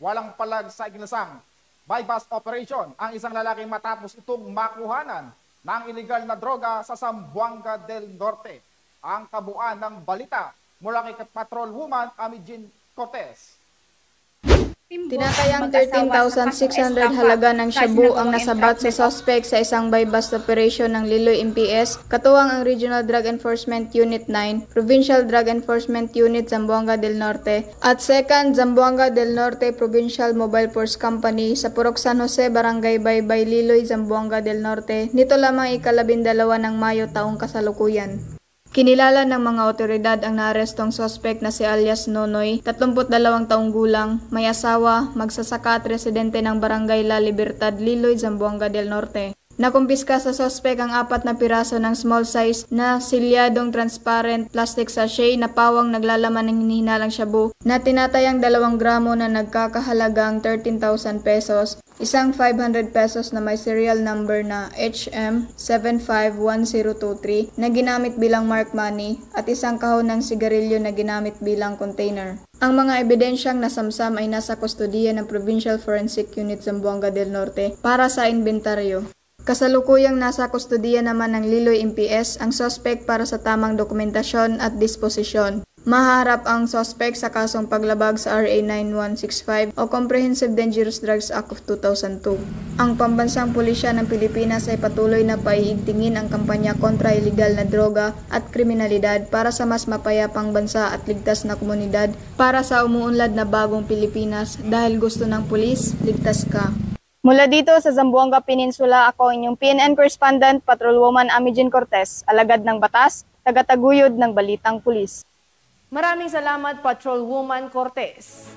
walang palag sa iginasang bypass operation ang isang lalaki matapos itong makuhanan ng iligal na droga sa Zamboanga del Norte. Ang kabuuan ng balita mula kay Patrolwoman Amijin Cortez. Tinatayang 13,600 halaga ng shabu ang nasabat sa suspect sa isang bypass operation ng Liloy MPS, katuwang ang Regional Drug Enforcement Unit 9, Provincial Drug Enforcement Unit Zamboanga del Norte, at 2nd Zamboanga del Norte Provincial Mobile Force Company sa Purok San Jose, Barangay Baybay, Liloy, Zamboanga del Norte, nito lamang ika-12 ng Mayo taong kasalukuyan. Kinilala ng mga otoridad ang naarestong suspect na si alias Nonoy, 32 taong gulang, may asawa, magsasaka at residente ng Barangay La Libertad, Liloy, Zamboanga del Norte. Nakumpiska sa suspect ang 4 na piraso ng small size na silyadong transparent plastic sachet na pawang naglalaman ng hinihinalang shabu na tinatayang 2 gramo na nagkakahalagang 13,000 pesos, isang 500 pesos na may serial number na HM751023 na ginamit bilang mark money at isang kahon ng sigarilyo na ginamit bilang container. Ang mga ebidensyang nasamsam ay nasa kustodiya ng Provincial Forensic Unit Zamboanga del Norte para sa inventaryo. Kasalukuyang nasa kustodiya naman ng Liloy MPS ang suspect para sa tamang dokumentasyon at disposisyon. Maharap ang suspect sa kasong paglabag sa RA 9165 o Comprehensive Dangerous Drugs Act of 2002. Ang Pambansang Pulisya ng Pilipinas ay patuloy na paiigtingin ang kampanya kontra iligal na droga at kriminalidad para sa mas mapayapang bansa at ligtas na komunidad para sa umuunlad na bagong Pilipinas dahil gusto ng pulis, ligtas ka. Mula dito sa Zamboanga Peninsula, ako inyong PNN Correspondent, Patrolwoman Amijin Cortez, alagad ng batas, tagataguyod ng Balitang Pulis. Maraming salamat, Patrolwoman Cortez.